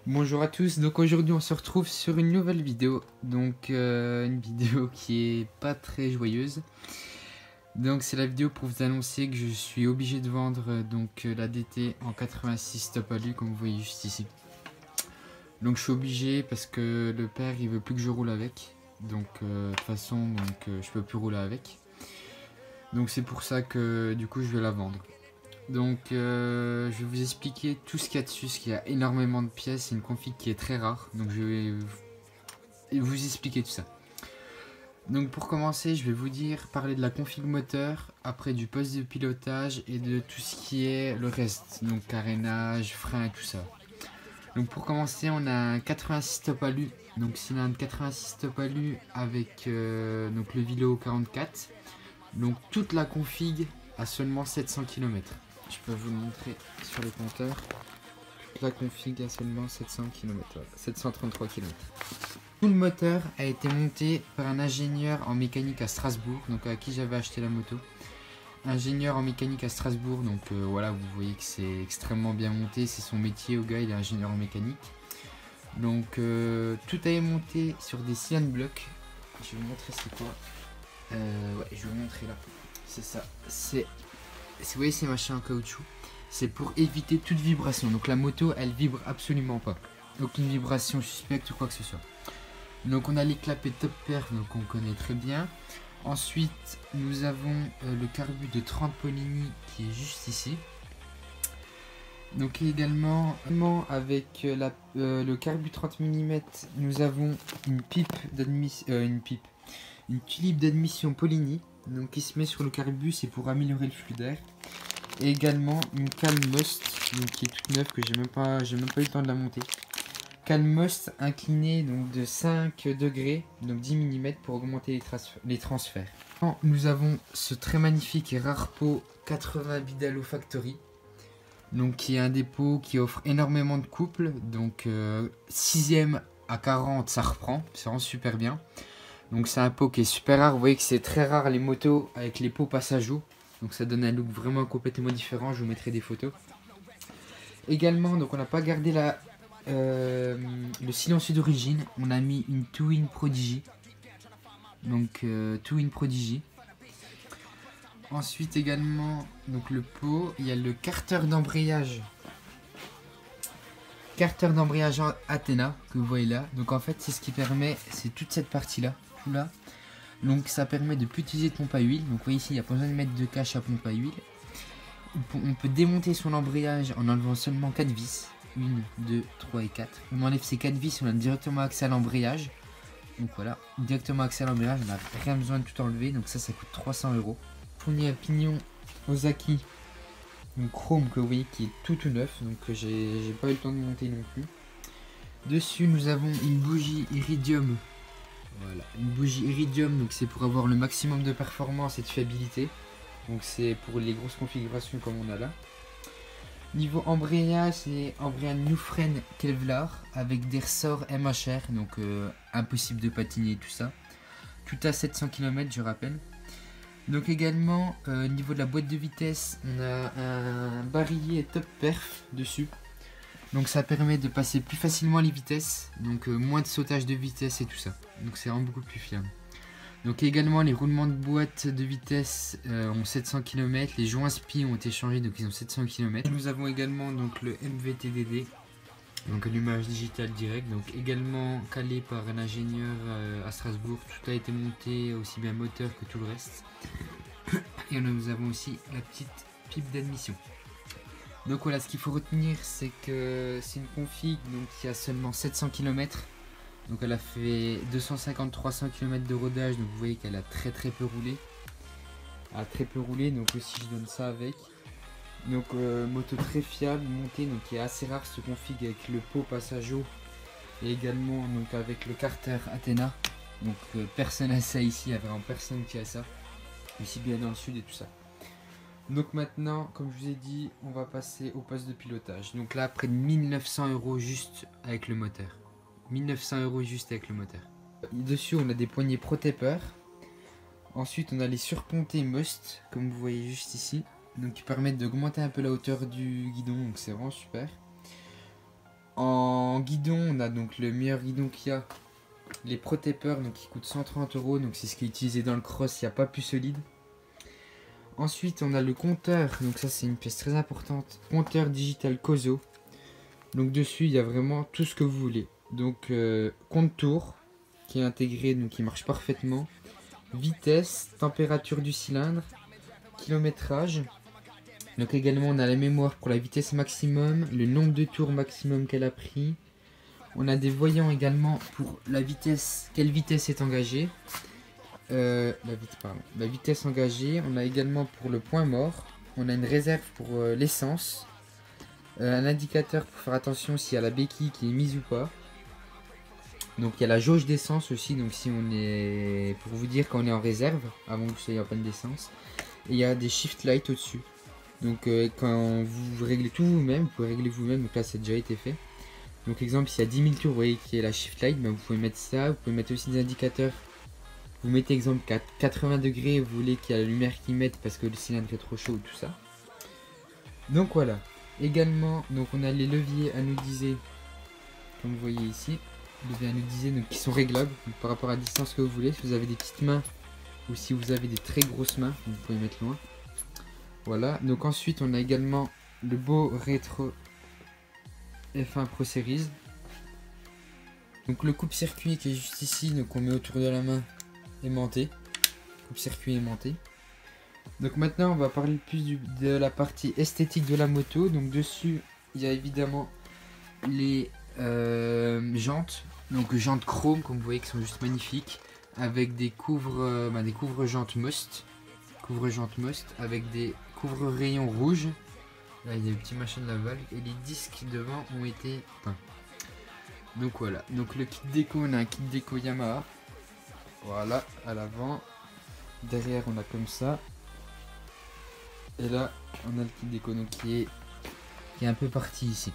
Bonjour à tous, donc aujourd'hui on se retrouve sur une nouvelle vidéo, donc une vidéo qui est pas très joyeuse. Donc c'est la vidéo pour vous annoncer que je suis obligé de vendre la DT en 86 top alu comme vous voyez juste ici. Donc je suis obligé parce que le père il veut plus que je roule avec, donc de toute façon je peux plus rouler avec. Donc c'est pour ça que du coup je vais la vendre. Donc je vais vous expliquer tout ce qu'il y a dessus, parce qu'il y a énormément de pièces, c'est une config qui est très rare, donc je vais vous expliquer tout ça. Donc pour commencer, je vais vous parler de la config moteur, après du poste de pilotage et de tout ce qui est le reste, donc carénage, frein et tout ça. Donc pour commencer, on a un 86 top alu, donc cylindre 86 top alu avec le Vilo 44. Donc toute la config a seulement 700 km. Je peux vous le montrer sur le compteur. Toute la config a seulement 700 km, voilà, 733 km. Tout le moteur a été monté par un ingénieur en mécanique à Strasbourg, donc à qui j'avais acheté la moto. Ingénieur en mécanique à Strasbourg, donc voilà, vous voyez que c'est extrêmement bien monté, c'est son métier au gars, il est ingénieur en mécanique. Donc tout a été monté sur des cylindres blocs. Je vais vous montrer c'est quoi. Ouais, je vais vous montrer là. C'est ça. Vous voyez ces machins en caoutchouc, c'est pour éviter toute vibration. Donc la moto elle vibre absolument pas. Aucune vibration suspecte ou quoi que ce soit. Donc on a les clapets top perf, donc on connaît très bien. Ensuite nous avons le carbu de 30 Polini qui est juste ici. Donc également avec le carbu 30 mm nous avons une pipe d'admission, une tulipe d'admission Polini, donc qui se met sur le carbu, c'est pour améliorer le flux d'air. Et également une cale Most, donc qui est toute neuve, que j'ai même pas eu le temps de la monter. Cale Most inclinée donc de 5 degrés, donc 10 mm pour augmenter les transferts. Nous avons ce très magnifique et rare pot 80 Bidalo Factory, donc qui est un dépôt qui offre énormément de couples, donc 6ème à 40 ça reprend, c'est vraiment super bien. Donc c'est un pot qui est super rare, vous voyez que c'est très rare les motos avec les pots passage eau. Donc ça donne un look vraiment complètement différent, je vous mettrai des photos. Également, donc on n'a pas gardé le silencieux d'origine, on a mis une Twin Prodigy. Donc Twin Prodigy. Ensuite également, donc le pot, il y a le carter d'embrayage. Carter d'embrayage Athena que vous voyez là. Donc en fait c'est ce qui permet, c'est toute cette partie là, tout là. Donc ça permet de plus utiliser de pompe à huile. Donc vous voyez ici il n'y a pas besoin de mettre de cache à pompe à huile. On peut démonter son embrayage en enlevant seulement 4 vis. 1, 2, 3 et 4. On enlève ces 4 vis, on a directement accès à l'embrayage. Donc voilà, directement accès à l'embrayage, on n'a rien besoin de tout enlever. Donc ça coûte 300 €. Fourni à pignon Ozaki, une chrome que vous voyez qui est tout neuf. Donc j'ai pas eu le temps de monter non plus. Dessus nous avons une bougie iridium. Voilà, une bougie iridium, donc c'est pour avoir le maximum de performance et de fiabilité. Donc c'est pour les grosses configurations comme on a là. Niveau embrayage, c'est embrayage Newfren Kevlar avec des ressorts MHR, donc impossible de patiner et tout ça. Tout à 700 km je rappelle. Donc également au niveau de la boîte de vitesse, on a un barillet top perf dessus. Donc ça permet de passer plus facilement les vitesses, donc moins de sautage de vitesse et tout ça. Donc c'est vraiment beaucoup plus fiable. Donc également les roulements de boîte de vitesse ont 700 km, les joints SPI ont été changés donc ils ont 700 km. Nous avons également donc le MVTDD, donc allumage digital direct, donc également calé par un ingénieur à Strasbourg. Tout a été monté aussi bien moteur que tout le reste. Et nous avons aussi la petite pipe d'admission. Donc voilà, ce qu'il faut retenir, c'est que c'est une config donc, qui a seulement 700 km. Donc elle a fait 250-300 km de rodage, donc vous voyez qu'elle a très peu roulé. Elle a très peu roulé, donc aussi je donne ça avec. Donc moto très fiable, montée, donc qui est assez rare ce config avec le pot passage eau. Et également donc avec le carter Athena. Donc personne n'a ça ici, il n'y a vraiment personne qui a ça. Ici bien dans le sud et tout ça. Donc maintenant, comme je vous ai dit, on va passer au poste de pilotage. Donc là, près de 1900 € juste avec le moteur. 1900 € juste avec le moteur. Dessus, on a des poignées Pro-Taper. Ensuite, on a les surpontés Must, comme vous voyez juste ici. Donc qui permettent d'augmenter un peu la hauteur du guidon, donc c'est vraiment super. En guidon, on a donc le meilleur guidon qu'il y a. Les Pro-Taper, donc qui coûtent 130 euros. Donc c'est ce qui est utilisé dans le cross, il n'y a pas plus solide. Ensuite, on a le compteur. Donc ça, c'est une pièce très importante. Compteur digital Kozo. Donc dessus, il y a vraiment tout ce que vous voulez. Donc compte tour qui est intégré, donc qui marche parfaitement. Vitesse, température du cylindre, kilométrage. Donc également, on a la mémoire pour la vitesse maximum, le nombre de tours maximum qu'elle a pris. On a des voyants également pour la vitesse, quelle vitesse est engagée. La vitesse engagée. On a également pour le point mort. On a une réserve pour l'essence. Un indicateur pour faire attention s'il y a la béquille qui est mise ou pas. Donc il y a la jauge d'essence aussi. Donc si on est, pour vous dire quand on est en réserve, avant que vous soyez en panne d'essence. Et il y a des shift lights au-dessus. Donc quand vous réglez tout vous-même, vous pouvez régler vous-même. Donc là ça a déjà été fait. Donc exemple s'il y a 10 000 tours, vous voyez qu'il y a la shift light, ben, vous pouvez mettre ça. Vous pouvez mettre aussi des indicateurs. Vous mettez exemple 80 degrés, vous voulez qu'il y ait la lumière qui mette parce que le cylindre est trop chaud ou tout ça. Donc voilà. Également, donc on a les leviers anodisés, comme vous voyez ici. Leviers anodisés donc, qui sont réglables donc, par rapport à la distance que vous voulez. Si vous avez des petites mains ou si vous avez des très grosses mains, vous pouvez mettre loin. Voilà. Donc ensuite, on a également le beau rétro F1 Pro Series. Donc le coupe-circuit qui est juste ici, donc on met autour de la main aimanté. Coupe-circuit aimanté. Donc maintenant on va parler plus de la partie esthétique de la moto. Donc dessus il y a évidemment les jantes. Donc jantes chrome comme vous voyez qui sont juste magnifiques. Avec des couvre-jantes Most. Couvre-jantes Most avec des couvre-rayons rouges. Là il y a des petits machins de la valve. Et les disques devant ont été peints. Donc voilà. Donc le kit déco, on a un kit déco Yamaha. Voilà à l'avant. Derrière on a comme ça. Et là, on a le kit déco donc qui est un peu parti ici.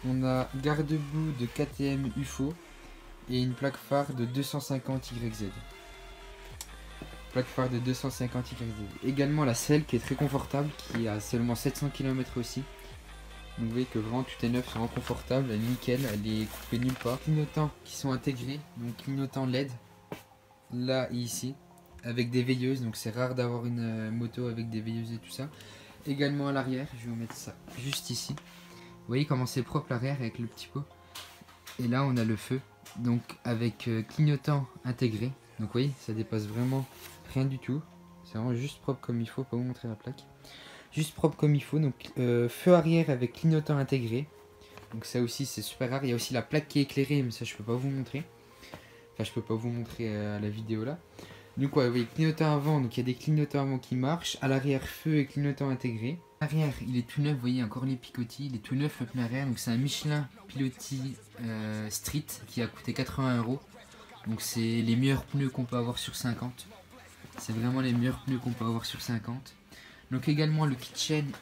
On a garde-boue de KTM UFO et une plaque phare de 250 YZ. Plaque phare de 250 YZ. Également la selle qui est très confortable, qui a seulement 700 km aussi. Donc vous voyez que vraiment tout est neuf, c'est vraiment confortable, elle est nickel, elle est coupée nulle part. Clignotants qui sont intégrés, donc clignotants LED, là et ici. Avec des veilleuses, donc c'est rare d'avoir une moto avec des veilleuses et tout ça. Également à l'arrière, je vais vous mettre ça juste ici. Vous voyez comment c'est propre l'arrière avec le petit pot. Et là on a le feu, donc avec clignotant intégré. Donc vous voyez, ça dépasse vraiment rien du tout. C'est vraiment juste propre comme il faut, pas vous montrer la plaque. Juste propre comme il faut, donc feu arrière avec clignotant intégré. Donc ça aussi c'est super rare. Il y a aussi la plaque qui est éclairée, mais ça je peux pas vous montrer. Enfin je peux pas vous montrer à la vidéo là. Donc ouais, vous voyez, clignotant avant, donc il y a des clignotants avant qui marchent. À l'arrière, feu et clignotant intégré. L'arrière, il est tout neuf, vous voyez, encore les picotis. Il est tout neuf le pneu arrière. Donc c'est un Michelin Pilotis Street qui a coûté 80 €. Donc c'est les meilleurs pneus qu'on peut avoir sur 50. C'est vraiment les meilleurs pneus qu'on peut avoir sur 50. Donc également le kit chaîne,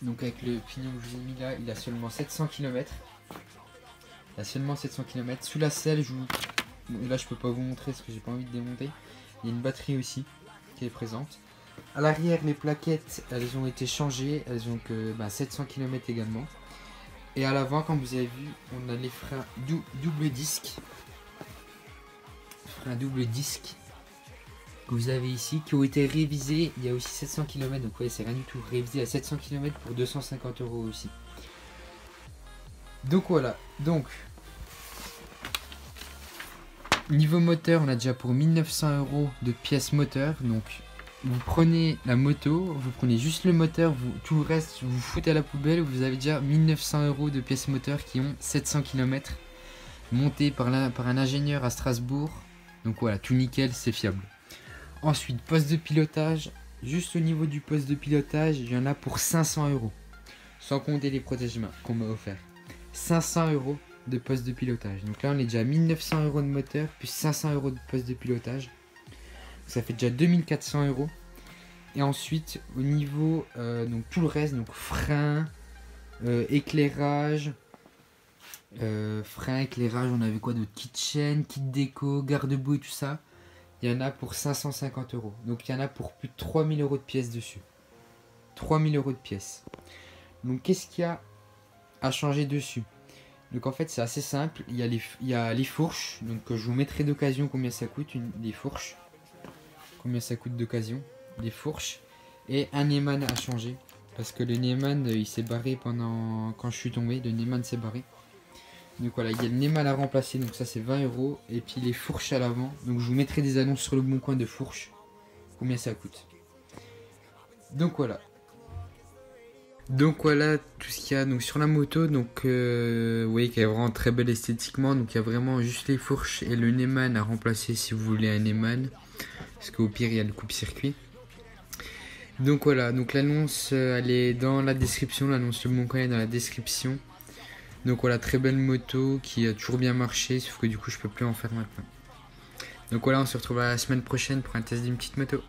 donc avec le pignon que je vous ai mis là, il a seulement 700 km. Il a seulement 700 km. Sous la selle, là je peux pas vous montrer parce que j'ai pas envie de démonter. Il y a une batterie aussi qui est présente. À l'arrière, les plaquettes, elles ont été changées. Elles ont que 700 km également. Et à l'avant, comme vous avez vu, on a les freins double disque. Freins double disque que vous avez ici, qui ont été révisés. Il y a aussi 700 km, donc ouais, c'est rien du tout. Révisé à 700 km pour 250 € aussi. Donc voilà. Donc niveau moteur, on a déjà pour 1900 € de pièces moteur. Donc vous prenez la moto, vous prenez juste le moteur, tout le reste vous foutez à la poubelle. Vous avez déjà 1900 € de pièces moteur qui ont 700 km monté par un ingénieur à Strasbourg. Donc voilà, tout nickel, c'est fiable. Ensuite, poste de pilotage. Juste au niveau du poste de pilotage, il y en a pour 500 €. Sans compter les protège-mains qu'on m'a offert. 500 € de poste de pilotage. Donc là on est déjà à 1900 € de moteur plus 500 € de poste de pilotage. Ça fait déjà 2400 €. Et ensuite au niveau donc tout le reste, donc frein, éclairage, on avait quoi d'autre, kit chaîne, kit déco, garde-boue et tout ça. Il y en a pour 550 €. Donc il y en a pour plus de 3000 € de pièces dessus. 3000 € de pièces. Donc qu'est-ce qu'il y a à changer dessus? Donc en fait c'est assez simple, il y a les fourches, donc je vous mettrai d'occasion combien ça coûte, des fourches, combien ça coûte d'occasion, des fourches, et un Neyman à changer, parce que le Neyman il s'est barré quand je suis tombé, le Neyman s'est barré. Donc voilà, il y a le Neyman à remplacer, donc ça c'est 20 €, et puis les fourches à l'avant, donc je vous mettrai des annonces sur le bon coin de fourches, combien ça coûte. Donc voilà. Donc voilà tout ce qu'il y a donc sur la moto, donc vous voyez qu'elle est vraiment très belle esthétiquement, donc il y a vraiment juste les fourches et le Neyman à remplacer si vous voulez un Neyman, parce qu'au pire il y a le coupe-circuit. Donc voilà, donc l'annonce elle est dans la description, l'annonce de mon canal est dans la description. Donc voilà, très belle moto qui a toujours bien marché, sauf que du coup je peux plus en faire maintenant. Donc voilà, on se retrouve la semaine prochaine pour un test d'une petite moto.